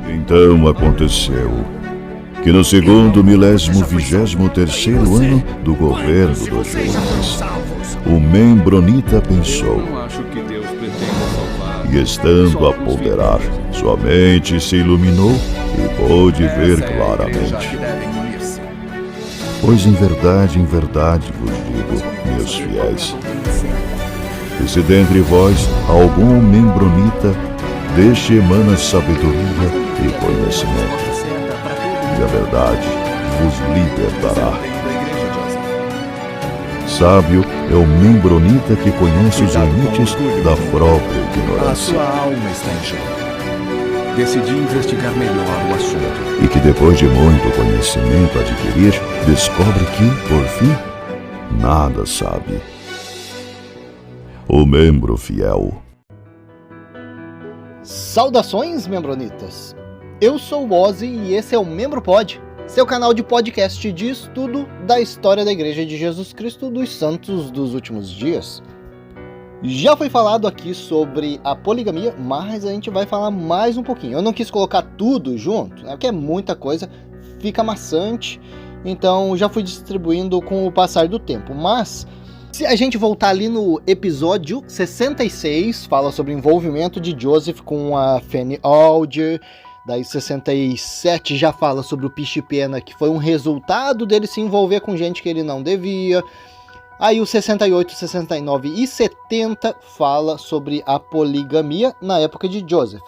Então aconteceu que no segundo 1023º ano do governo do Jonas, o Membronita pensou, e estando a ponderar, sua mente se iluminou e pôde ver claramente. Pois em verdade vos digo, meus fiéis, que se dentre vós algum membronita, deste emana sabedoria e conhecimento, e a verdade vos libertará. Sábio é o membronita que conhece os limites da própria ignorância. A sua alma está em jogo. Decidi investigar melhor o assunto. E que depois de muito conhecimento adquirir, descobre que, por fim, nada sabe. O membro fiel. Saudações, membronitas! Eu sou o Ozzy e esse é o Membro Pod, seu canal de podcast de estudo da história da Igreja de Jesus Cristo dos Santos dos Últimos Dias. Já foi falado aqui sobre a poligamia, mas a gente vai falar mais um pouquinho. Eu não quis colocar tudo junto, porque é muita coisa, fica maçante, então já fui distribuindo com o passar do tempo. Mas, se a gente voltar ali no episódio 66, fala sobre o envolvimento de Joseph com a Fanny Alger. Daí 67 já fala sobre o Piche-Pena, que foi um resultado dele se envolver com gente que ele não devia. Aí o 68, 69 e 70 fala sobre a poligamia na época de Joseph.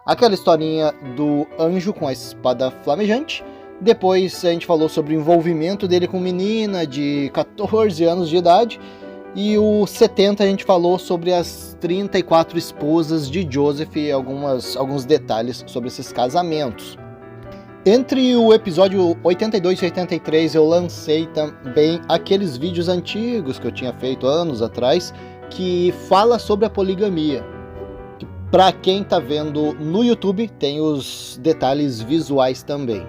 Aquela historinha do anjo com a espada flamejante. Depois a gente falou sobre o envolvimento dele com menina de 14 anos de idade. E o 70 a gente falou sobre as 34 esposas de Joseph e alguns detalhes sobre esses casamentos. Entre o episódio 82 e 83 eu lancei também aqueles vídeos antigos que eu tinha feito anos atrás, que fala sobre a poligamia. Para quem tá vendo no YouTube, tem os detalhes visuais também.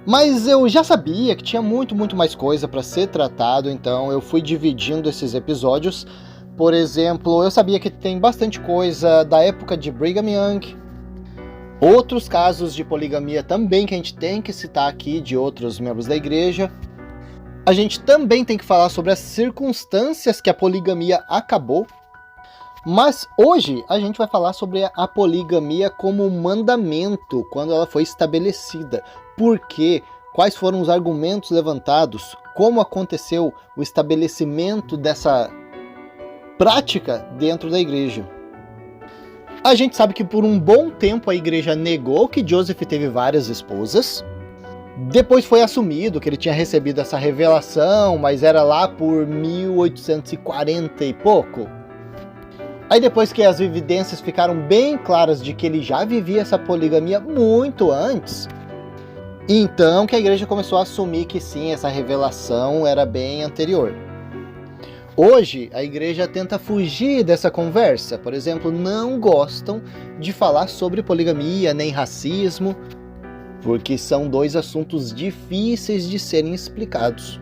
Mas eu já sabia que tinha muito mais coisa para ser tratado, então eu fui dividindo esses episódios. Por exemplo, eu sabia que tem bastante coisa da época de Brigham Young, outros casos de poligamia também que a gente tem que citar aqui de outros membros da igreja. A gente também tem que falar sobre as circunstâncias que a poligamia acabou. Mas hoje a gente vai falar sobre a poligamia como mandamento, quando ela foi estabelecida. Por quê? Quais foram os argumentos levantados? Como aconteceu o estabelecimento dessa prática dentro da igreja? A gente sabe que por um bom tempo a igreja negou que Joseph teve várias esposas. Depois foi assumido que ele tinha recebido essa revelação, mas era lá por 1840 e pouco. Aí depois que as evidências ficaram bem claras de que ele já vivia essa poligamia muito antes, então que a igreja começou a assumir que sim, essa revelação era bem anterior. Hoje, a igreja tenta fugir dessa conversa. Por exemplo, não gostam de falar sobre poligamia nem racismo, porque são dois assuntos difíceis de serem explicados.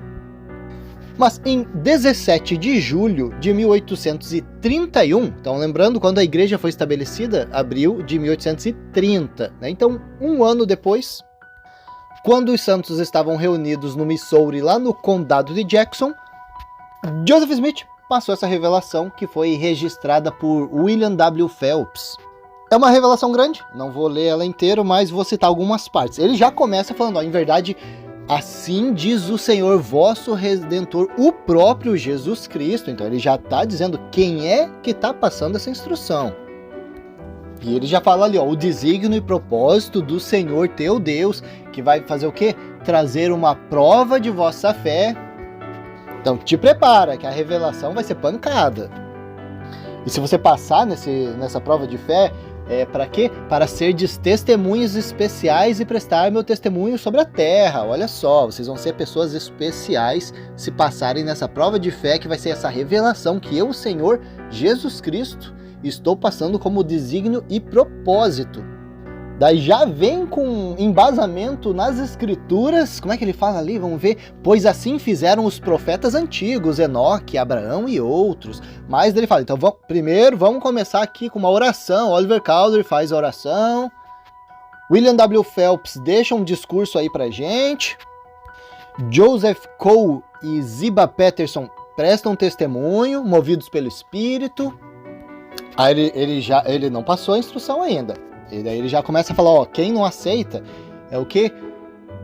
Mas em 17 de julho de 1831, então lembrando quando a igreja foi estabelecida, abril de 1830, né? Então um ano depois, quando os santos estavam reunidos no Missouri, lá no condado de Jackson, Joseph Smith passou essa revelação que foi registrada por William W. Phelps. É uma revelação grande, não vou ler ela inteira, mas vou citar algumas partes. Ele já começa falando, em verdade, assim diz o Senhor vosso Redentor, o próprio Jesus Cristo. Então ele já está dizendo quem é que está passando essa instrução. E ele já fala ali, o desígnio e propósito do Senhor teu Deus, que vai fazer o quê? Trazer uma prova de vossa fé. Então te prepara, que a revelação vai ser pancada. E se você passar nessa prova de fé, para quê? Para serdes testemunhas especiais e prestar meu testemunho sobre a terra. Olha só, vocês vão ser pessoas especiais se passarem nessa prova de fé, que vai ser essa revelação que eu, o Senhor Jesus Cristo, estou passando como desígnio e propósito. Daí já vem com embasamento nas escrituras. Como é que ele fala ali? Vamos ver. Pois assim fizeram os profetas antigos, Enoque, Abraão e outros. Mas ele fala, então primeiro vamos começar aqui com uma oração. Oliver Cowdery faz a oração. William W. Phelps deixa um discurso aí pra gente. Joseph Cole e Ziba Peterson prestam testemunho, movidos pelo Espírito. Aí ele não passou a instrução ainda. E daí ele já começa a falar, ó, quem não aceita é o quê?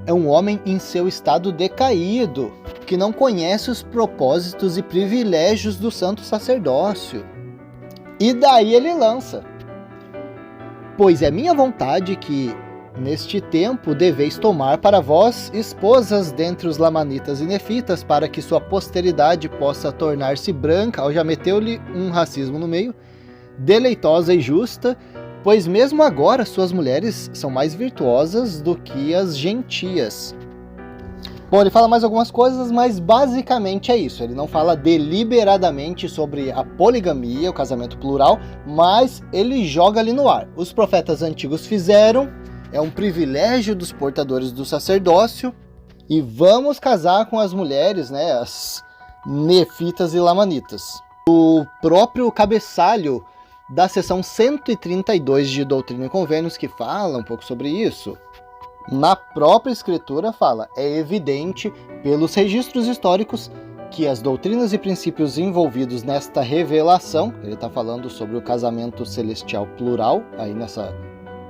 É um homem em seu estado decaído, que não conhece os propósitos e privilégios do santo sacerdócio. E daí ele lança: pois é minha vontade que, neste tempo, deveis tomar para vós esposas dentre os lamanitas e nefitas, para que sua posteridade possa tornar-se branca, já meteu-lhe um racismo no meio, deleitosa e justa, pois mesmo agora suas mulheres são mais virtuosas do que as gentias. Bom, ele fala mais algumas coisas, mas basicamente é isso. Ele não fala deliberadamente sobre a poligamia, o casamento plural, mas ele joga ali no ar. Os profetas antigos fizeram, é um privilégio dos portadores do sacerdócio, e vamos casar com as mulheres, né, as nefitas e lamanitas. O próprio cabeçalho da seção 132 de Doutrina e Convênios, que fala um pouco sobre isso, na própria escritura fala, é evidente pelos registros históricos que as doutrinas e princípios envolvidos nesta revelação, ele está falando sobre o casamento celestial plural, aí nessa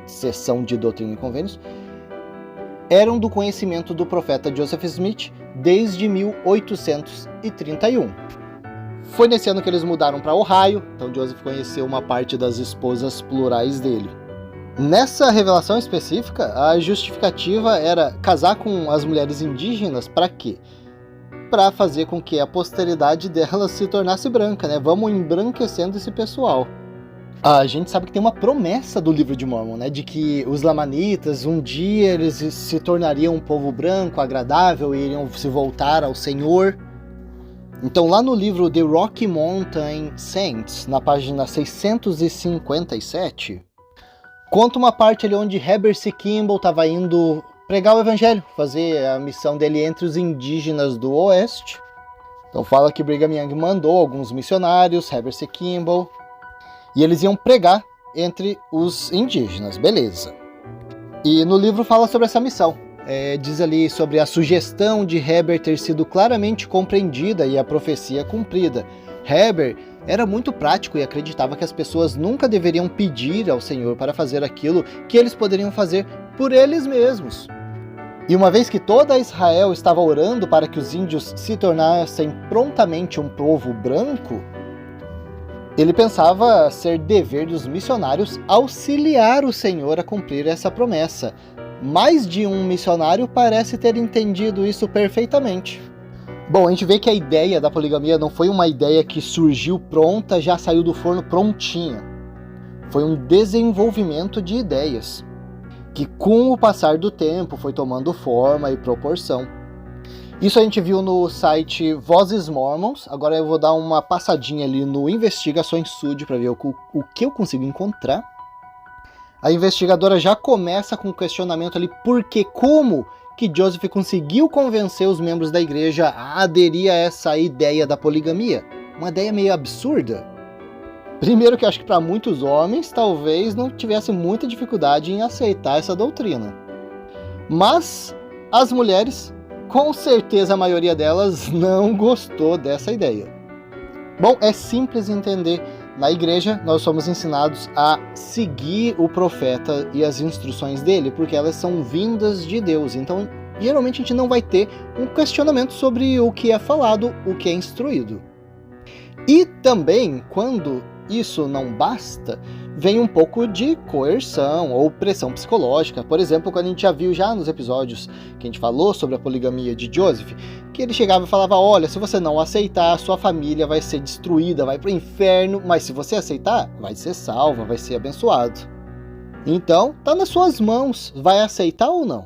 seção de Doutrina e Convênios, eram do conhecimento do profeta Joseph Smith desde 1831. Foi nesse ano que eles mudaram para Ohio, então Joseph conheceu uma parte das esposas plurais dele. Nessa revelação específica, a justificativa era casar com as mulheres indígenas para quê? Para fazer com que a posteridade delas se tornasse branca, né? Vamos embranquecendo esse pessoal. A gente sabe que tem uma promessa do livro de Mórmon, né? De que os lamanitas, um dia eles se tornariam um povo branco, agradável, e iriam se voltar ao Senhor. Então, lá no livro The Rocky Mountain Saints, na página 657, conta uma parte ali onde Heber C. Kimball estava indo pregar o evangelho, fazer a missão dele entre os indígenas do Oeste. Então fala que Brigham Young mandou alguns missionários, Heber C. Kimball, e eles iam pregar entre os indígenas, beleza. E no livro fala sobre essa missão. Diz ali sobre a sugestão de Heber ter sido claramente compreendida e a profecia cumprida. Heber era muito prático e acreditava que as pessoas nunca deveriam pedir ao Senhor para fazer aquilo que eles poderiam fazer por eles mesmos. E uma vez que toda Israel estava orando para que os índios se tornassem prontamente um povo branco, ele pensava ser dever dos missionários auxiliar o Senhor a cumprir essa promessa. Mais de um missionário parece ter entendido isso perfeitamente. Bom, a gente vê que a ideia da poligamia não foi uma ideia que surgiu pronta, já saiu do forno prontinha. Foi um desenvolvimento de ideias, que com o passar do tempo foi tomando forma e proporção. Isso a gente viu no site Vozes Mormons. Agora eu vou dar uma passadinha ali no Investigações Sud para ver o que eu consigo encontrar. A investigadora já começa com um questionamento ali, porque como que Joseph conseguiu convencer os membros da igreja a aderir a essa ideia da poligamia? Uma ideia meio absurda. Primeiro que eu acho que para muitos homens talvez não tivesse muita dificuldade em aceitar essa doutrina. Mas as mulheres, com certeza a maioria delas não gostou dessa ideia. Bom, é simples entender. Na igreja, nós somos ensinados a seguir o profeta e as instruções dele, porque elas são vindas de Deus. Então, geralmente a gente não vai ter um questionamento sobre o que é falado, o que é instruído. E também, quando isso não basta, vem um pouco de coerção ou pressão psicológica. Por exemplo, quando a gente já viu nos episódios que a gente falou sobre a poligamia de Joseph, que ele chegava e falava, olha, se você não aceitar, sua família vai ser destruída, vai para o inferno, mas se você aceitar, vai ser salva, vai ser abençoado. Então, tá nas suas mãos, vai aceitar ou não?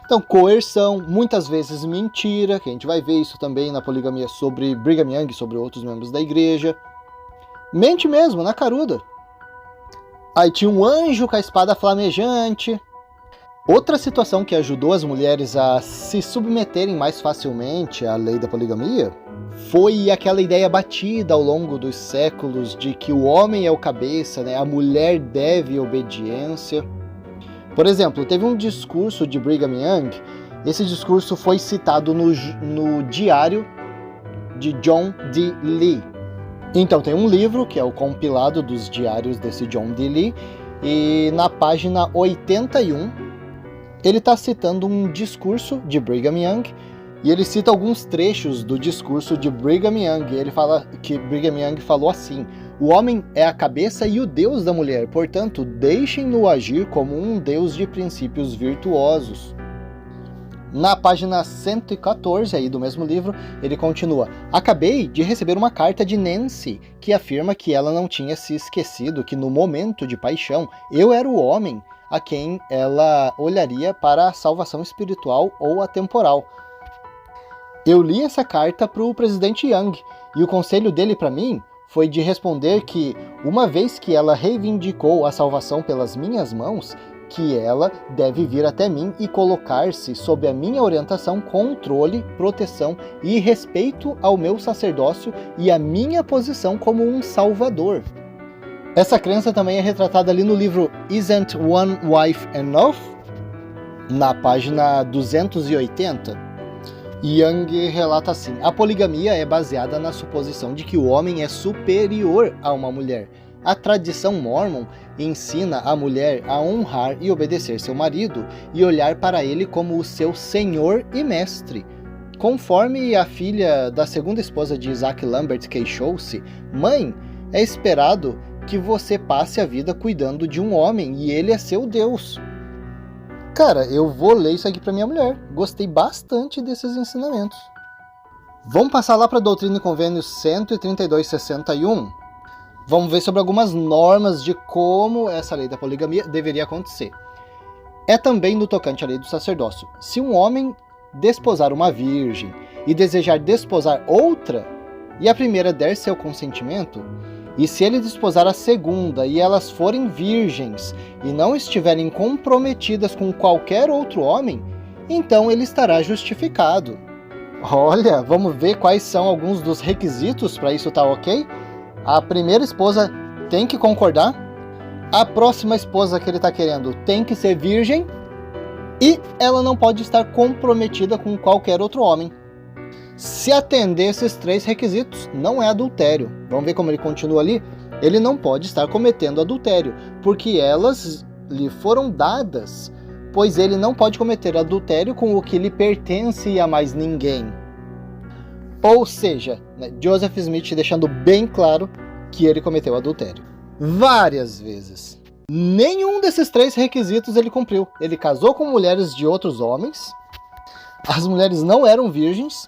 Então, coerção, muitas vezes mentira, que a gente vai ver isso também na poligamia sobre Brigham Young, sobre outros membros da igreja. Mente mesmo, na caruda. Aí tinha um anjo com a espada flamejante. Outra situação que ajudou as mulheres a se submeterem mais facilmente à lei da poligamia foi aquela ideia batida ao longo dos séculos de que o homem é o cabeça, né? A mulher deve obediência. Por exemplo, teve um discurso de Brigham Young, esse discurso foi citado no diário de John D. Lee. Então tem um livro, que é o compilado dos diários desse John D. Lee, e na página 81, ele está citando um discurso de Brigham Young, e ele cita alguns trechos do discurso de Brigham Young. Ele fala que Brigham Young falou assim: o homem é a cabeça e o Deus da mulher, portanto, deixem-no agir como um Deus de princípios virtuosos. Na página 114 aí do mesmo livro, ele continua: acabei de receber uma carta de Nancy, que afirma que ela não tinha se esquecido que no momento de paixão, eu era o homem a quem ela olharia para a salvação espiritual ou atemporal. Eu li essa carta para o presidente Young, e o conselho dele para mim foi de responder que, uma vez que ela reivindicou a salvação pelas minhas mãos, que ela deve vir até mim e colocar-se sob a minha orientação, controle, proteção e respeito ao meu sacerdócio e à minha posição como um salvador. Essa crença também é retratada ali no livro Isn't One Wife Enough? Na página 280. Young relata assim: a poligamia é baseada na suposição de que o homem é superior a uma mulher. A tradição mórmon ensina a mulher a honrar e obedecer seu marido e olhar para ele como o seu senhor e mestre. Conforme a filha da segunda esposa de Isaac Lambert queixou-se, mãe, é esperado que você passe a vida cuidando de um homem e ele é seu Deus. Cara, eu vou ler isso aqui para minha mulher. Gostei bastante desses ensinamentos. Vamos passar lá para a Doutrina e Convênios 132/61. Vamos ver sobre algumas normas de como essa lei da poligamia deveria acontecer. É também no tocante à lei do sacerdócio. Se um homem desposar uma virgem e desejar desposar outra, e a primeira der seu consentimento, e se ele desposar a segunda e elas forem virgens e não estiverem comprometidas com qualquer outro homem, então ele estará justificado. Olha, vamos ver quais são alguns dos requisitos para isso estar ok? A primeira esposa tem que concordar, a próxima esposa que ele está querendo tem que ser virgem e ela não pode estar comprometida com qualquer outro homem. Se atender esses 3 requisitos, não é adultério. Vamos ver como ele continua ali? Ele não pode estar cometendo adultério, porque elas lhe foram dadas, pois ele não pode cometer adultério com o que lhe pertence e a mais ninguém. Ou seja, Joseph Smith deixando bem claro que ele cometeu adultério. Várias vezes. Nenhum desses 3 requisitos ele cumpriu. Ele casou com mulheres de outros homens, as mulheres não eram virgens,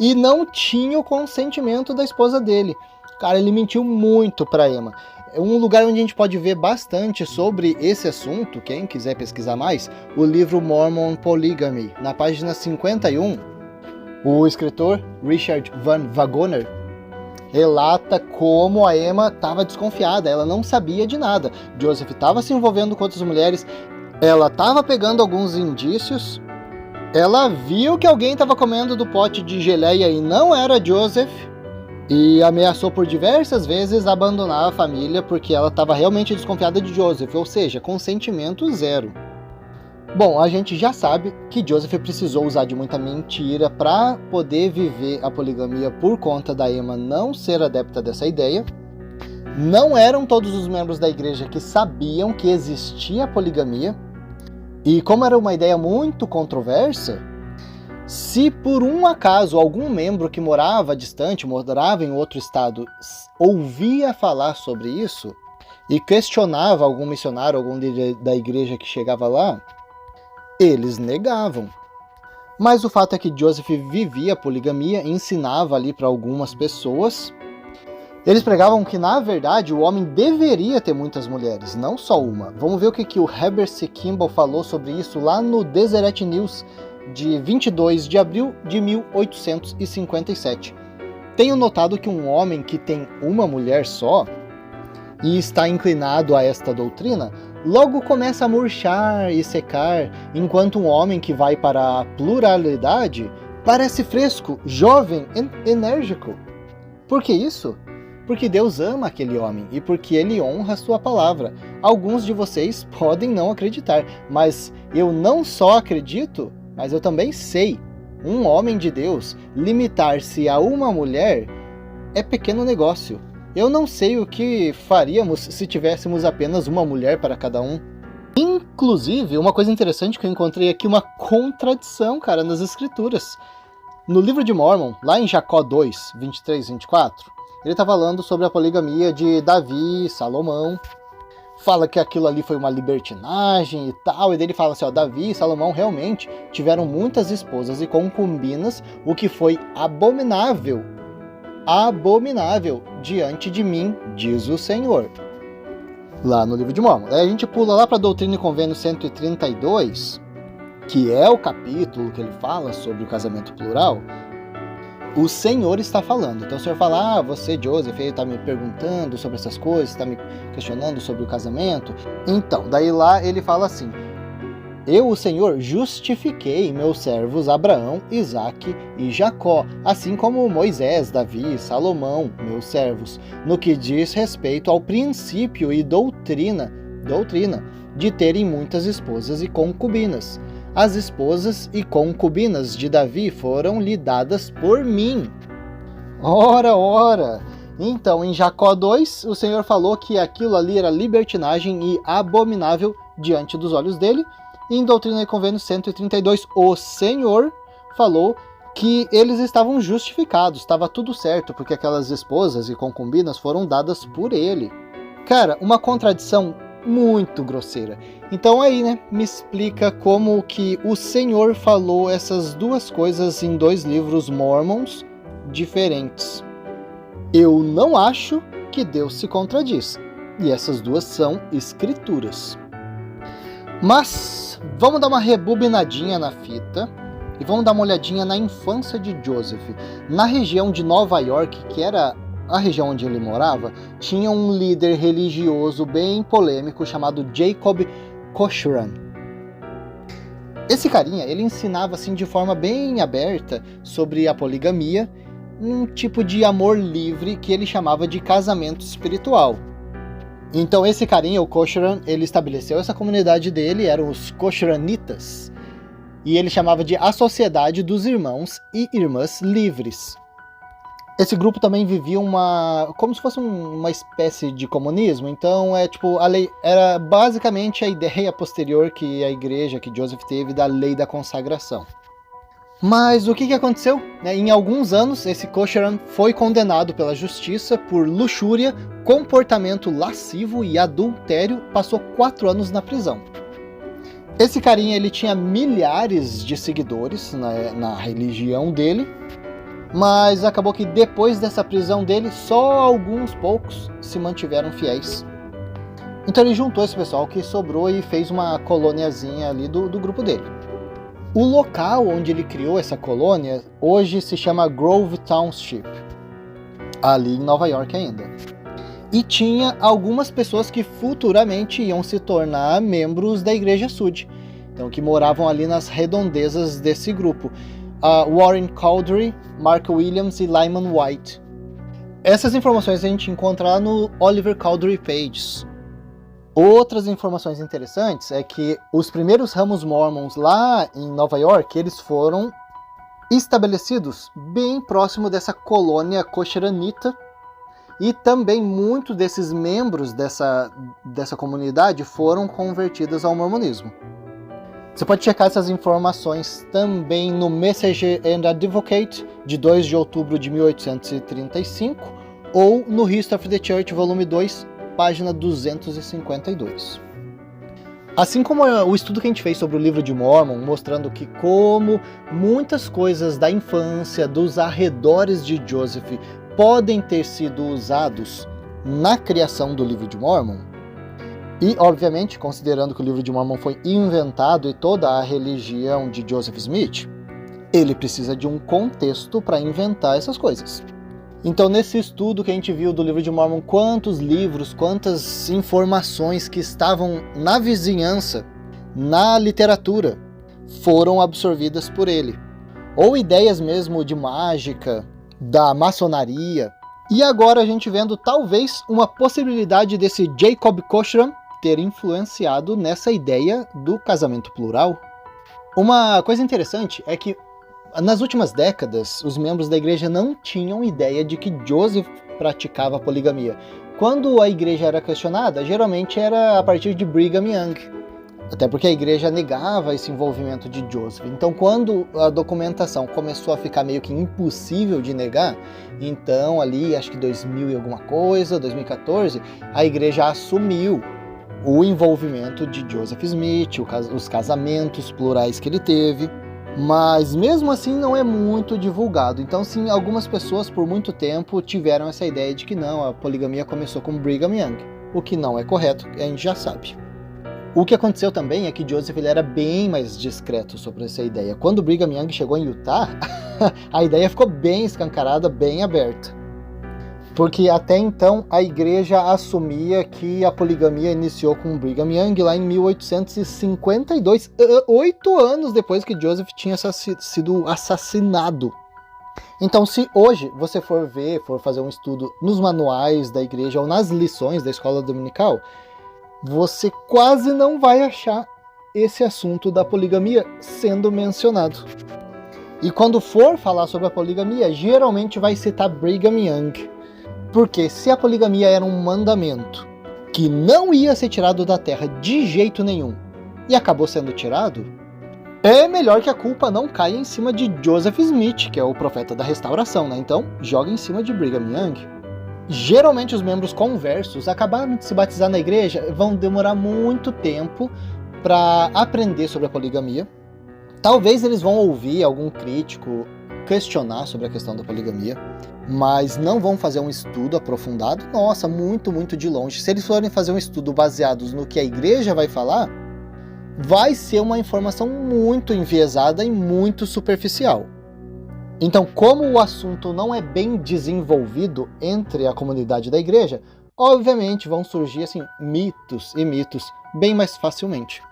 e não tinha o consentimento da esposa dele. Cara, ele mentiu muito para Emma. É um lugar onde a gente pode ver bastante sobre esse assunto, quem quiser pesquisar mais, o livro Mormon Polygamy. Na página 51, o escritor Richard Van Wagoner relata como a Emma estava desconfiada, ela não sabia de nada. Joseph estava se envolvendo com outras mulheres, ela estava pegando alguns indícios. Ela viu que alguém estava comendo do pote de geleia e não era Joseph, e ameaçou por diversas vezes abandonar a família porque ela estava realmente desconfiada de Joseph, ou seja, consentimento zero. Bom, a gente já sabe que Joseph precisou usar de muita mentira para poder viver a poligamia por conta da Emma não ser adepta dessa ideia. Não eram todos os membros da igreja que sabiam que existia a poligamia. E como era uma ideia muito controversa, se por um acaso algum membro que morava distante, morava em outro estado, ouvia falar sobre isso e questionava algum missionário, algum da igreja que chegava lá, eles negavam. Mas o fato é que Joseph vivia a poligamia, ensinava ali para algumas pessoas. Eles pregavam que, na verdade, o homem deveria ter muitas mulheres, não só uma. Vamos ver o que o Heber C. Kimball falou sobre isso lá no Deseret News, de 22 de abril de 1857. Tenho notado que um homem que tem uma mulher só e está inclinado a esta doutrina, logo começa a murchar e secar, enquanto um homem que vai para a pluralidade parece fresco, jovem e enérgico. Por que isso? porque Deus ama aquele homem e porque ele honra a sua palavra. Alguns de vocês podem não acreditar, mas eu não só acredito, mas eu também sei. Um homem de Deus limitar-se a uma mulher é pequeno negócio. Eu não sei o que faríamos se tivéssemos apenas uma mulher para cada um. Inclusive, uma coisa interessante que eu encontrei aqui, uma contradição, cara, nas escrituras. No livro de Mórmon, lá em Jacó 2, 23 e 24, ele está falando sobre a poligamia de Davi e Salomão. Fala que aquilo ali foi uma libertinagem e tal, e daí ele fala assim, ó, Davi e Salomão realmente tiveram muitas esposas e concubinas, o que foi abominável diante de mim, diz o Senhor. Lá no livro de Mórmon. Aí a gente pula lá para Doutrina e Convênio 132, que é o capítulo que ele fala sobre o casamento plural. O Senhor está falando. Então o Senhor fala, você, Joseph, está me perguntando sobre essas coisas, está me questionando sobre o casamento. Então, daí lá ele fala assim, eu, o Senhor, justifiquei meus servos Abraão, Isaque e Jacó, assim como Moisés, Davi e Salomão, meus servos, no que diz respeito ao princípio e doutrina de terem muitas esposas e concubinas. As esposas e concubinas de Davi foram lhe dadas por mim. Ora! Então, em Jacó 2, o Senhor falou que aquilo ali era libertinagem e abominável diante dos olhos dele. E em Doutrina e Convênio 132, o Senhor falou que eles estavam justificados, estava tudo certo, porque aquelas esposas e concubinas foram dadas por ele. Cara, uma contradição muito grosseira. Então aí, né, me explica como que o Senhor falou essas duas coisas em dois livros mormons diferentes. Eu não acho que Deus se contradiz, e essas duas são escrituras. Mas vamos dar uma rebobinadinha na fita e vamos dar uma olhadinha na infância de Joseph. Na região de Nova York, que era a região onde ele morava, tinha um líder religioso bem polêmico chamado Jacob Cochran. Esse carinha, ele ensinava assim de forma bem aberta sobre a poligamia, um tipo de amor livre que ele chamava de casamento espiritual. Então esse carinha, o Cochran, ele estabeleceu essa comunidade dele, eram os Cochranitas, e ele chamava de a Sociedade dos Irmãos e Irmãs Livres. Esse grupo também vivia como se fosse uma espécie de comunismo, então a lei era basicamente a ideia posterior que a igreja, que Joseph teve da lei da consagração. Mas o que aconteceu? Em alguns anos, esse Cochran foi condenado pela justiça por luxúria, comportamento lascivo e adultério, passou 4 anos na prisão. Esse carinha, ele tinha milhares de seguidores na religião dele, mas acabou que depois dessa prisão dele, só alguns poucos se mantiveram fiéis. Então ele juntou esse pessoal que sobrou e fez uma colôniazinha ali do grupo dele. O local onde ele criou essa colônia hoje se chama Grove Township, ali em Nova York ainda. E tinha algumas pessoas que futuramente iam se tornar membros da Igreja Sud, então que moravam ali nas redondezas desse grupo. Warren Cowdery, Mark Williams e Lyman White. Essas informações a gente encontra lá no Oliver Cowdery Pages. Outras informações interessantes é que os primeiros ramos mormons lá em Nova York, eles foram estabelecidos bem próximo dessa colônia cochranita, e também muitos desses membros dessa comunidade foram convertidos ao mormonismo. Você pode checar essas informações também no Messenger and Advocate, de 2 de outubro de 1835, ou no History of the Church, volume 2, página 252. Assim como o estudo que a gente fez sobre o livro de Mórmon, mostrando que como muitas coisas da infância, dos arredores de Joseph, podem ter sido usados na criação do livro de Mórmon, e obviamente considerando que o livro de Mórmon foi inventado e toda a religião de Joseph Smith, ele precisa de um contexto para inventar essas coisas. Então, nesse estudo que a gente viu do livro de Mórmon, quantos livros, quantas informações que estavam na vizinhança, na literatura, foram absorvidas por ele. Ou ideias mesmo de mágica, da maçonaria, E agora a gente vendo talvez uma possibilidade desse Jacob Cochran ter influenciado nessa ideia do casamento plural. Uma coisa interessante é que nas últimas décadas os membros da igreja não tinham ideia de que Joseph praticava a poligamia. Quando a igreja era questionada, geralmente era a partir de Brigham Young, até porque a igreja negava esse envolvimento de Joseph. Então, quando a documentação começou a ficar meio que impossível de negar, então ali, acho que 2000 e alguma coisa, 2014, a igreja assumiu o envolvimento de Joseph Smith, os casamentos plurais que ele teve, mas mesmo assim não é muito divulgado. Então, sim, algumas pessoas por muito tempo tiveram essa ideia de que não, a poligamia começou com Brigham Young, o que não é correto, a gente já sabe. O que aconteceu também é que Joseph ele era bem mais discreto sobre essa ideia. Quando Brigham Young chegou em Utah, a ideia ficou bem escancarada, bem aberta. Porque até então a igreja assumia que a poligamia iniciou com Brigham Young lá em 1852, 8 anos depois que Joseph tinha sido assassinado. Então, se hoje você for fazer um estudo nos manuais da igreja ou nas lições da escola dominical, você quase não vai achar esse assunto da poligamia sendo mencionado. E quando for falar sobre a poligamia, geralmente vai citar Brigham Young. Porque se a poligamia era um mandamento que não ia ser tirado da terra de jeito nenhum e acabou sendo tirado, é melhor que a culpa não caia em cima de Joseph Smith, que é o profeta da restauração, né? Então, joga em cima de Brigham Young. Geralmente os membros conversos acabaram de se batizar na igreja, vão demorar muito tempo para aprender sobre a poligamia. Talvez eles vão ouvir algum crítico questionar sobre a questão da poligamia, mas não vão fazer um estudo aprofundado, nossa, muito, muito de longe. Se eles forem fazer um estudo baseado no que a igreja vai falar, vai ser uma informação muito enviesada e muito superficial. Então, como o assunto não é bem desenvolvido entre a comunidade da igreja, obviamente vão surgir assim, mitos e mitos bem mais facilmente.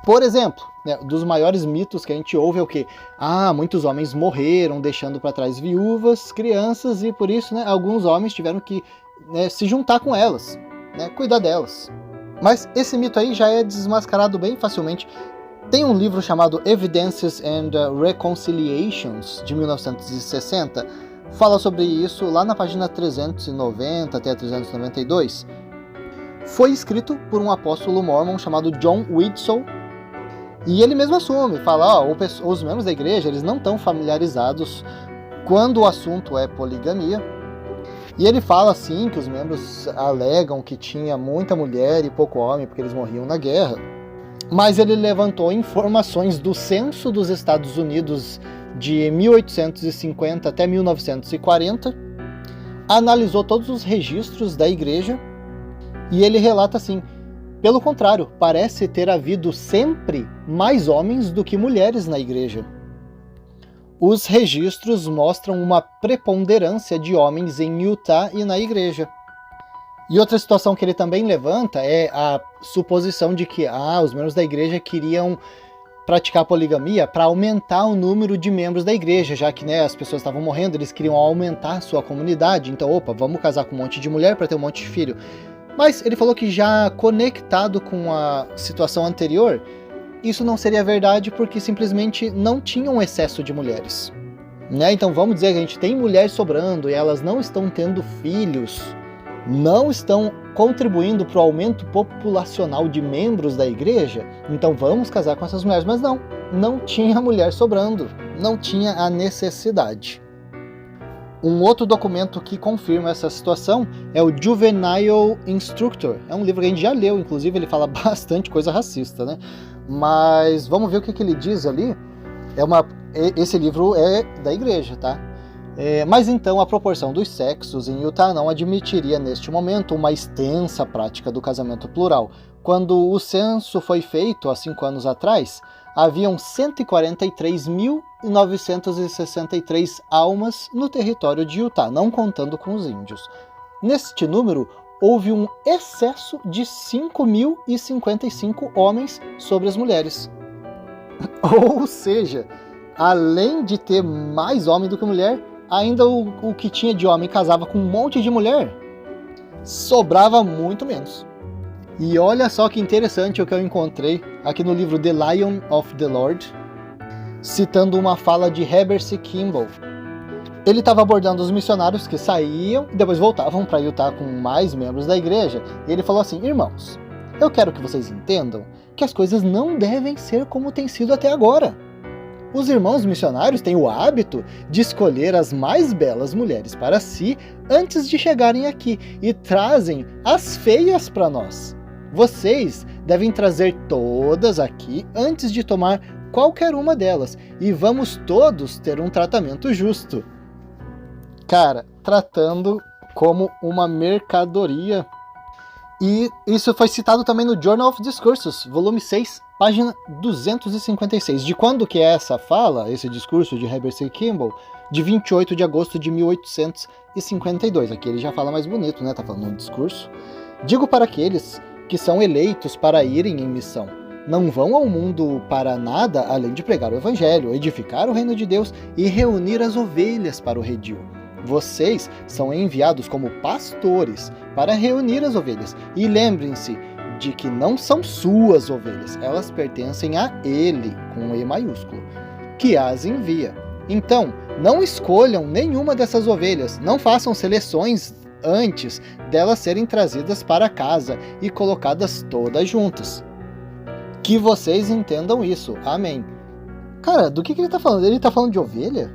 Por exemplo, né, dos maiores mitos que a gente ouve é o quê? Muitos homens morreram deixando para trás viúvas, crianças, e por isso, né, alguns homens tiveram que, né, se juntar com elas, né, cuidar delas. Mas esse mito aí já é desmascarado bem facilmente. Tem um livro chamado Evidences and Reconciliations, de 1960, fala sobre isso lá na página 390 até 392. Foi escrito por um apóstolo mormon chamado John Widsoe, e ele mesmo assume, fala, os membros da igreja eles não estão familiarizados quando o assunto é poligamia. E ele fala assim que os membros alegam que tinha muita mulher e pouco homem porque eles morriam na guerra. Mas ele levantou informações do censo dos Estados Unidos de 1850 até 1940, analisou todos os registros da igreja e ele relata assim: pelo contrário, parece ter havido sempre mais homens do que mulheres na igreja. Os registros mostram uma preponderância de homens em Utah e na igreja. E outra situação que ele também levanta é a suposição de que os membros da igreja queriam praticar poligamia para aumentar o número de membros da igreja, já que, né, as pessoas estavam morrendo, eles queriam aumentar a sua comunidade. Então, vamos casar com um monte de mulher para ter um monte de filho. Mas ele falou que já conectado com a situação anterior, isso não seria verdade porque simplesmente não tinha um excesso de mulheres. Né? Então vamos dizer que a gente tem mulheres sobrando e elas não estão tendo filhos, não estão contribuindo para o aumento populacional de membros da igreja, então vamos casar com essas mulheres. Mas não tinha mulher sobrando, não tinha a necessidade. Um outro documento que confirma essa situação é o Juvenile Instructor. É um livro que a gente já leu, inclusive ele fala bastante coisa racista, né? Mas vamos ver o que ele diz ali. Esse livro é da igreja, tá? Mas então a proporção dos sexos em Utah não admitiria neste momento uma extensa prática do casamento plural. Quando o censo foi feito há 5 anos atrás, haviam 143.963 almas no território de Utah, não contando com os índios. Neste número, houve um excesso de 5.055 homens sobre as mulheres. Ou seja, além de ter mais homem do que mulher, ainda o que tinha de homem casava com um monte de mulher, sobrava muito menos. E olha só que interessante o que eu encontrei aqui no livro The Lion of the Lord, citando uma fala de Heber C. Kimball. Ele estava abordando os missionários que saíam e depois voltavam para Utah com mais membros da igreja, e ele falou assim: irmãos, eu quero que vocês entendam que as coisas não devem ser como tem sido até agora. Os irmãos missionários têm o hábito de escolher as mais belas mulheres para si antes de chegarem aqui e trazem as feias para nós. Vocês devem trazer todas aqui antes de tomar qualquer uma delas e vamos todos ter um tratamento justo. Cara, tratando como uma mercadoria. E isso foi citado também no Journal of Discourses, volume 6, página 256. De quando que é essa fala, esse discurso de Heber C. Kimball? De 28 de agosto de 1852. Aqui ele já fala mais bonito, né? Tá falando um discurso. Digo para aqueles que são eleitos para irem em missão: não vão ao mundo para nada além de pregar o evangelho, edificar o reino de Deus e reunir as ovelhas para o redil. Vocês são enviados como pastores para reunir as ovelhas. E lembrem-se de que não são suas ovelhas, elas pertencem a Ele, com E maiúsculo, que as envia. Então, não escolham nenhuma dessas ovelhas, não façam seleções antes delas serem trazidas para casa e colocadas todas juntas. Que vocês entendam isso. Amém. Cara, do que ele está falando? Ele está falando de ovelha?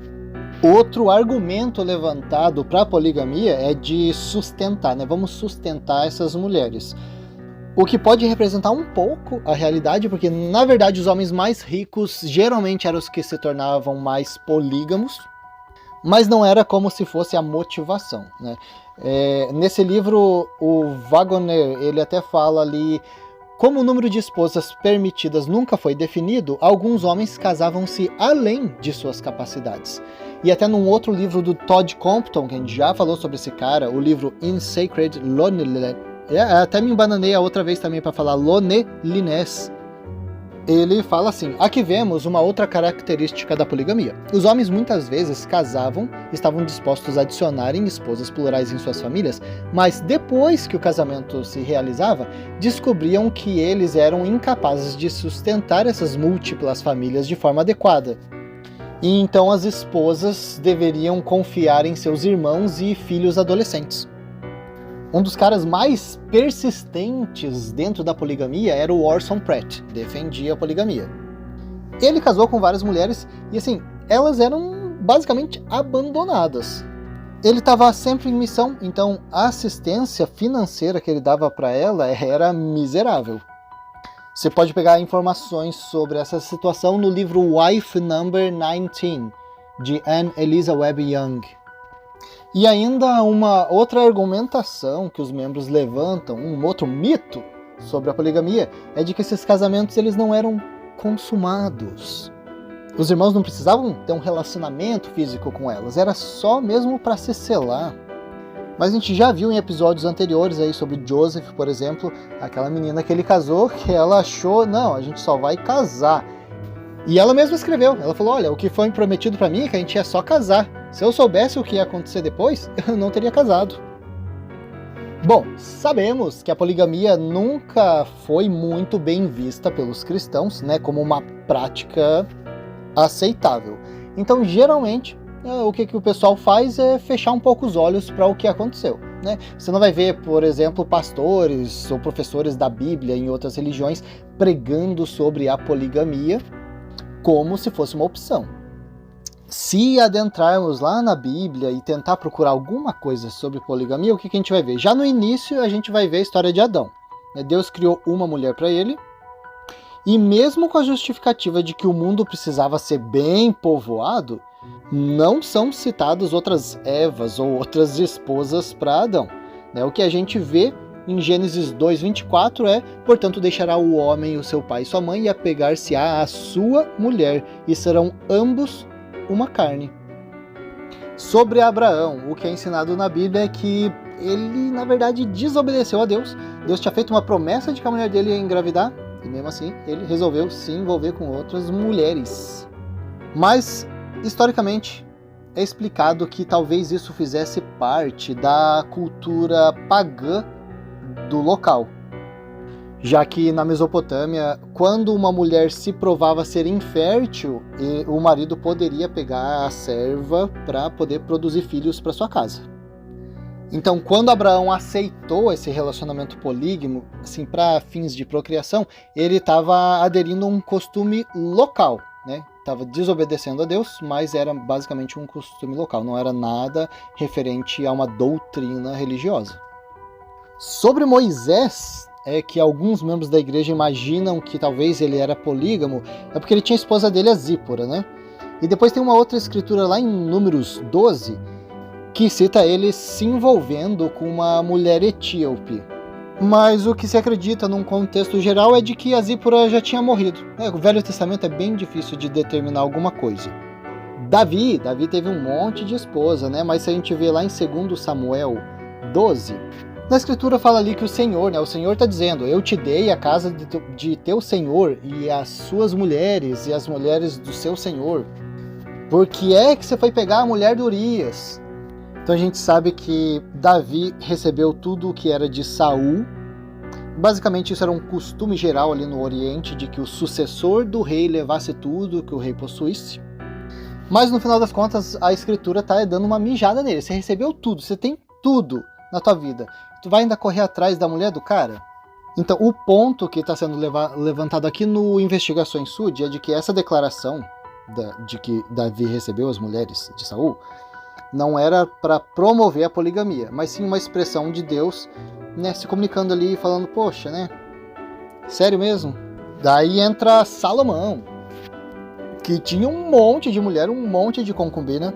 Outro argumento levantado para a poligamia é de sustentar, né? Vamos sustentar essas mulheres. O que pode representar um pouco a realidade, porque na verdade os homens mais ricos geralmente eram os que se tornavam mais polígamos, mas não era como se fosse a motivação, né? Nesse livro, o Waggoner, ele até fala ali: como o número de esposas permitidas nunca foi definido, alguns homens casavam-se além de suas capacidades. E até num outro livro do Todd Compton, que a gente já falou sobre esse cara, o livro In Sacred Loneliness, até me embananei a outra vez também para falar loneliness, ele fala assim: aqui vemos uma outra característica da poligamia. Os homens muitas vezes casavam, estavam dispostos a adicionarem esposas plurais em suas famílias, mas depois que o casamento se realizava, descobriam que eles eram incapazes de sustentar essas múltiplas famílias de forma adequada. E então as esposas deveriam confiar em seus irmãos e filhos adolescentes. Um dos caras mais persistentes dentro da poligamia era o Orson Pratt, defendia a poligamia. Ele casou com várias mulheres e assim, elas eram basicamente abandonadas. Ele estava sempre em missão, então a assistência financeira que ele dava para ela era miserável. Você pode pegar informações sobre essa situação no livro Wife Number 19, de Anne Eliza Webb Young. E ainda uma outra argumentação que os membros levantam, um outro mito sobre a poligamia, é de que esses casamentos eles não eram consumados. Os irmãos não precisavam ter um relacionamento físico com elas, era só mesmo para se selar. Mas a gente já viu em episódios anteriores aí sobre Joseph, por exemplo, aquela menina que ele casou, que ela achou, não, a gente só vai casar. E ela mesma escreveu, ela falou: olha, o que foi prometido para mim é que a gente ia só casar. Se eu soubesse o que ia acontecer depois, eu não teria casado. Bom, sabemos que a poligamia nunca foi muito bem vista pelos cristãos, né, como uma prática aceitável. Então, geralmente, o que o pessoal faz é fechar um pouco os olhos para o que aconteceu, né? Você não vai ver, por exemplo, pastores ou professores da Bíblia em outras religiões pregando sobre a poligamia como se fosse uma opção. Se adentrarmos lá na Bíblia e tentar procurar alguma coisa sobre poligamia, o que a gente vai ver? Já no início a gente vai ver a história de Adão. Deus criou uma mulher para ele, e mesmo com a justificativa de que o mundo precisava ser bem povoado, não são citadas outras Evas ou outras esposas para Adão. O que a gente vê em Gênesis 2:24 é: portanto deixará o homem o seu pai e sua mãe e apegar-se-á à sua mulher, e serão ambos uma carne. Sobre Abraão, o que é ensinado na Bíblia é que ele, na verdade, desobedeceu a Deus. Deus tinha feito uma promessa de que a mulher dele ia engravidar, e mesmo assim ele resolveu se envolver com outras mulheres. Mas, historicamente, é explicado que talvez isso fizesse parte da cultura pagã do local, já que na Mesopotâmia, quando uma mulher se provava ser infértil, o marido poderia pegar a serva para poder produzir filhos para sua casa. Então, quando Abraão aceitou esse relacionamento polígamo, assim, para fins de procriação, ele estava aderindo a um costume local, né? Estava desobedecendo a Deus, mas era basicamente um costume local, não era nada referente a uma doutrina religiosa. Sobre Moisés, que alguns membros da igreja imaginam que talvez ele era polígamo, é porque ele tinha a esposa dele, a Zípora, né? E depois tem uma outra escritura lá em Números 12, que cita ele se envolvendo com uma mulher etíope. Mas o que se acredita num contexto geral é de que a Zípora já tinha morrido. O Velho Testamento é bem difícil de determinar alguma coisa. Davi teve um monte de esposa, né? Mas se a gente vê lá em 2 Samuel 12, na escritura fala ali que o Senhor está dizendo: eu te dei a casa de teu Senhor e as suas mulheres e as mulheres do seu Senhor. Por que é que você foi pegar a mulher de Urias? Então a gente sabe que Davi recebeu tudo o que era de Saul. Basicamente isso era um costume geral ali no Oriente, de que o sucessor do rei levasse tudo que o rei possuísse. Mas no final das contas a escritura está dando uma mijada nele. Você recebeu tudo, você tem tudo na tua vida. Tu vai ainda correr atrás da mulher do cara? Então o ponto que está sendo levantado aqui no Investigações Sud é de que essa declaração de que Davi recebeu as mulheres de Saul não era para promover a poligamia, mas sim uma expressão de Deus, né, se comunicando ali e falando: poxa, né? Sério mesmo? Daí entra Salomão, que tinha um monte de mulher, um monte de concubina,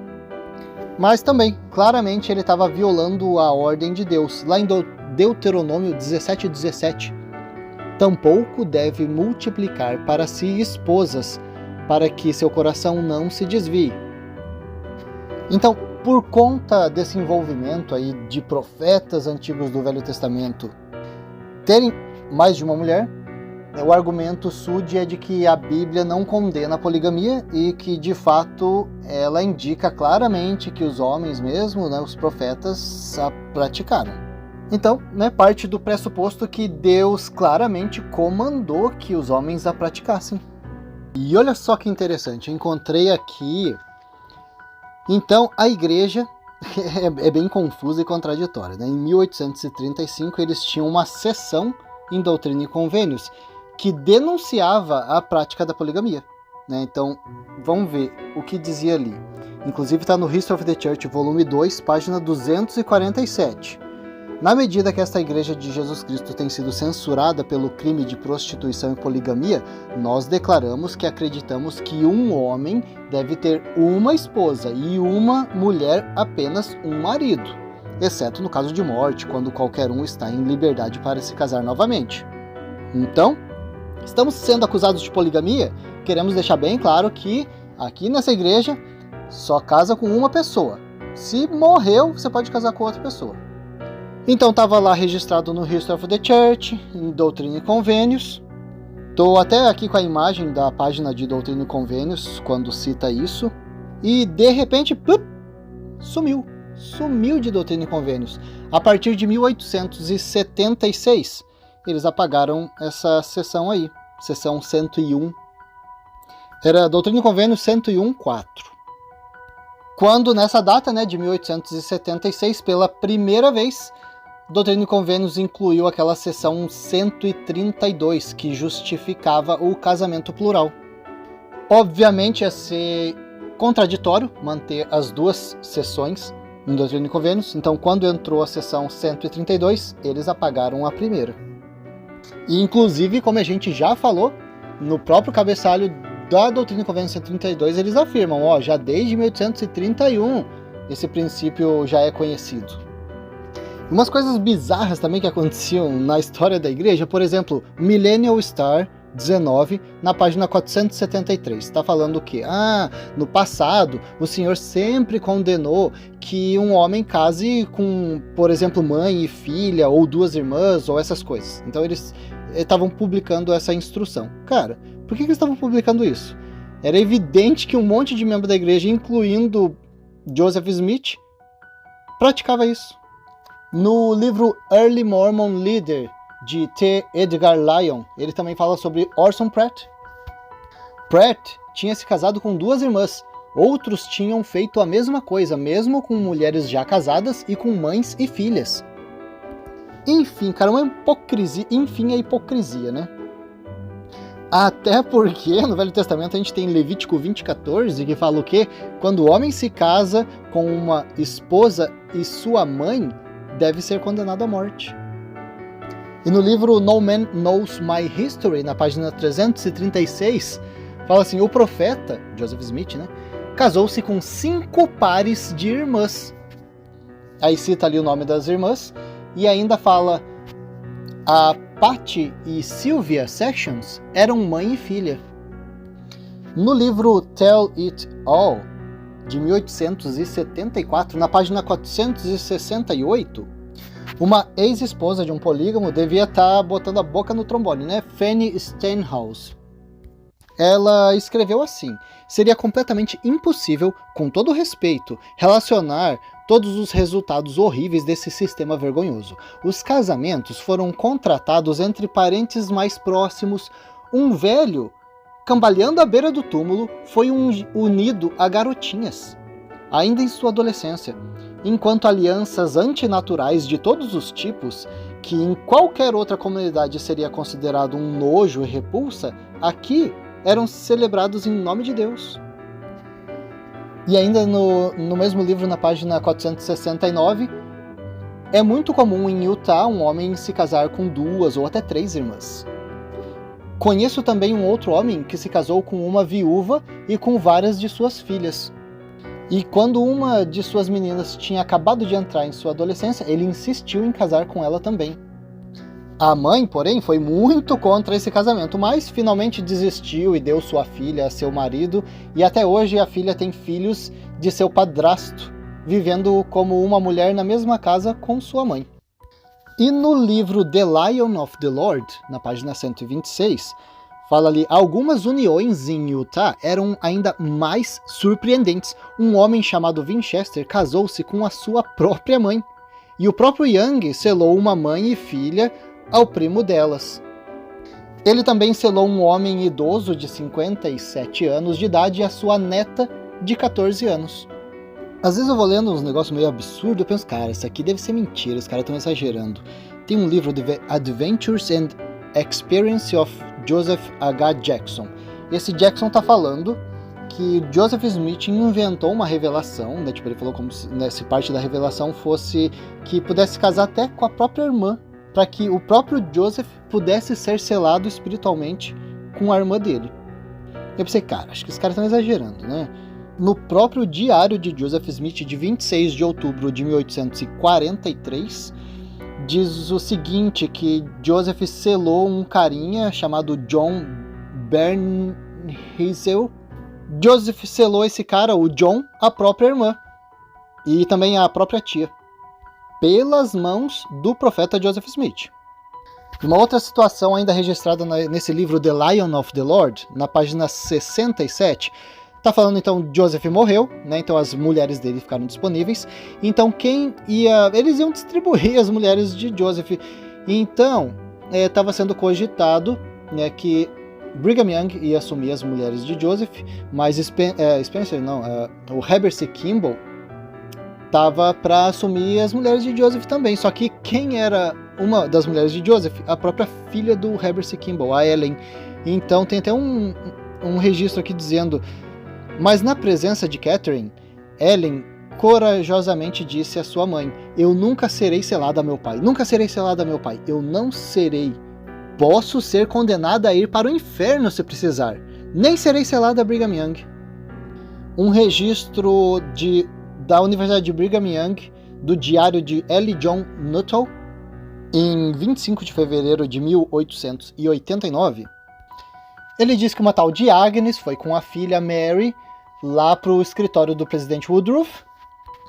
mas também, claramente, ele estava violando a ordem de Deus. Lá em Deuteronômio 17:17, tampouco deve multiplicar para si esposas, para que seu coração não se desvie. Então, por conta desse envolvimento aí de profetas antigos do Velho Testamento terem mais de uma mulher, o argumento Sud é de que a Bíblia não condena a poligamia e que, de fato, ela indica claramente que os homens mesmo, né, os profetas, a praticaram. Então, né, parte do pressuposto que Deus claramente comandou que os homens a praticassem. E olha só que interessante, eu encontrei aqui. Então, a igreja é bem confusa e contraditória, né? Em 1835, eles tinham uma seção em Doutrina e Convênios que denunciava a prática da poligamia, né? Então, vamos ver o que dizia ali. Inclusive, está no History of the Church, volume 2, página 247. Na medida que esta Igreja de Jesus Cristo tem sido censurada pelo crime de prostituição e poligamia, nós declaramos que acreditamos que um homem deve ter uma esposa e uma mulher apenas um marido, exceto no caso de morte, quando qualquer um está em liberdade para se casar novamente. Então, estamos sendo acusados de poligamia? Queremos deixar bem claro que aqui nessa igreja só casa com uma pessoa. Se morreu, você pode casar com outra pessoa. Então estava lá registrado no History of the Church, em Doutrina e Convênios. Estou até aqui com a imagem da página de Doutrina e Convênios, quando cita isso. E de repente, sumiu de Doutrina e Convênios. A partir de 1876, eles apagaram essa seção aí, seção 101. Era Doutrina e Convênios 101.4. Quando nessa data, né, de 1876, pela primeira vez, Doutrina e Convênios incluiu aquela seção 132, que justificava o casamento plural. Obviamente ia ser contraditório manter as duas seções em Doutrina e Convênios, então quando entrou a seção 132, eles apagaram a primeira. E inclusive, como a gente já falou, no próprio cabeçalho da Doutrina e Convênios 132, eles afirmam, já desde 1831 esse princípio já é conhecido. Umas coisas bizarras também que aconteciam na história da igreja, por exemplo, Millennial Star 19, na página 473, está falando o quê? No passado, o Senhor sempre condenou que um homem case com, por exemplo, mãe e filha, ou duas irmãs, ou essas coisas. Então eles estavam publicando essa instrução. Cara, por que eles estavam publicando isso? Era evidente que um monte de membros da igreja, incluindo Joseph Smith praticava isso. No livro Early Mormon Leader, de T. Edgar Lyon, ele também fala sobre Orson Pratt. Pratt tinha se casado com 2 irmãs. Outros tinham feito a mesma coisa, mesmo com mulheres já casadas e com mães e filhas. Enfim, cara, uma hipocrisia. Enfim, a hipocrisia, né? Até porque no Velho Testamento a gente tem Levítico 20:14, que fala o quê? Quando o homem se casa com uma esposa e sua mãe, deve ser condenado à morte. E no livro No Man Knows My History, na página 336, fala assim, o profeta, Joseph Smith, né, casou-se com 5 pares de irmãs. Aí cita ali o nome das irmãs, e ainda fala, a Patty e Sylvia Sessions eram mãe e filha. No livro Tell It All, de 1874, na página 468, uma ex-esposa de um polígamo devia estar botando a boca no trombone, né? Fanny Stenhouse. Ela escreveu assim, seria completamente impossível, com todo respeito, relacionar todos os resultados horríveis desse sistema vergonhoso. Os casamentos foram contratados entre parentes mais próximos. Um velho, cambaleando à beira do túmulo, foi unido a garotinhas, ainda em sua adolescência, enquanto alianças antinaturais de todos os tipos, que em qualquer outra comunidade seria considerado um nojo e repulsa, aqui eram celebrados em nome de Deus. E ainda no mesmo livro, na página 469, é muito comum em Utah um homem se casar com 2 ou até 3 irmãs. Conheço também um outro homem que se casou com uma viúva e com várias de suas filhas. E quando uma de suas meninas tinha acabado de entrar em sua adolescência, ele insistiu em casar com ela também. A mãe, porém, foi muito contra esse casamento, mas finalmente desistiu e deu sua filha a seu marido, e até hoje a filha tem filhos de seu padrasto, vivendo como uma mulher na mesma casa com sua mãe. E no livro The Lion of the Lord, na página 126, fala ali, algumas uniões em Utah eram ainda mais surpreendentes. Um homem chamado Winchester casou-se com a sua própria mãe, e o próprio Young selou uma mãe e filha ao primo delas. Ele também selou um homem idoso de 57 anos de idade e a sua neta de 14 anos. Às vezes eu vou lendo uns negócios meio absurdos, eu penso, cara, isso aqui deve ser mentira, os caras estão exagerando. Tem um livro, The Adventures and Experience of Joseph H. Jackson. Esse Jackson tá falando que Joseph Smith inventou uma revelação, né? Tipo, ele falou como se parte da revelação fosse que pudesse casar até com a própria irmã, para que o próprio Joseph pudesse ser selado espiritualmente com a irmã dele. Eu pensei, cara, acho que os caras estão exagerando, né? No próprio diário de Joseph Smith, de 26 de outubro de 1843, diz o seguinte, que Joseph selou um carinha chamado John Bernhiesel. Joseph selou esse cara, o John, a própria irmã e também a própria tia, pelas mãos do profeta Joseph Smith. Uma outra situação ainda registrada nesse livro The Lion of the Lord, na página 67, tá falando então Joseph morreu, né? Então as mulheres dele ficaram disponíveis. Então eles iam distribuir as mulheres de Joseph. Então estava sendo cogitado, né, que Brigham Young ia assumir as mulheres de Joseph, mas o Heber C. Kimball tava para assumir as mulheres de Joseph também. Só que quem era uma das mulheres de Joseph? A própria filha do Heber C. Kimball, a Ellen. Então tem até um registro aqui dizendo: mas na presença de Catherine, Ellen corajosamente disse à sua mãe: eu nunca serei selada a meu pai. Nunca serei selada a meu pai. Eu não serei. Posso ser condenada a ir para o inferno se precisar. Nem serei selada a Brigham Young. Um registro da Universidade de Brigham Young, do diário de L. John Nuttall, em 25 de fevereiro de 1889, ele diz que uma tal de Agnes foi com a filha Mary lá para o escritório do presidente Woodruff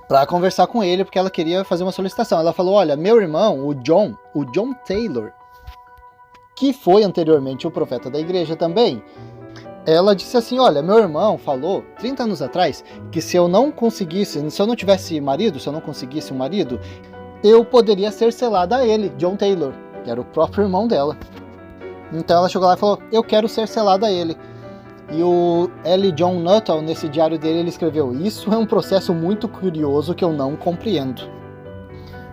para conversar com ele, porque ela queria fazer uma solicitação. Ela falou: olha, meu irmão, o John Taylor, que foi anteriormente o profeta da igreja também, ela disse assim: olha, meu irmão falou 30 anos atrás que se eu não tivesse marido, se eu não conseguisse um marido, eu poderia ser selada a ele, John Taylor, que era o próprio irmão dela. Então ela chegou lá e falou: eu quero ser selada a ele. E o L. John Nuttall, nesse diário dele, ele escreveu: isso é um processo muito curioso que eu não compreendo.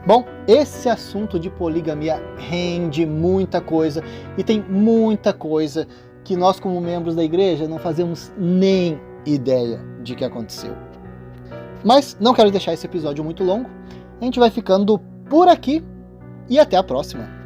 Bom, esse assunto de poligamia rende muita coisa, e tem muita coisa que nós, como membros da igreja, não fazemos nem ideia de que aconteceu. Mas não quero deixar esse episódio muito longo, a gente vai ficando por aqui e até a próxima.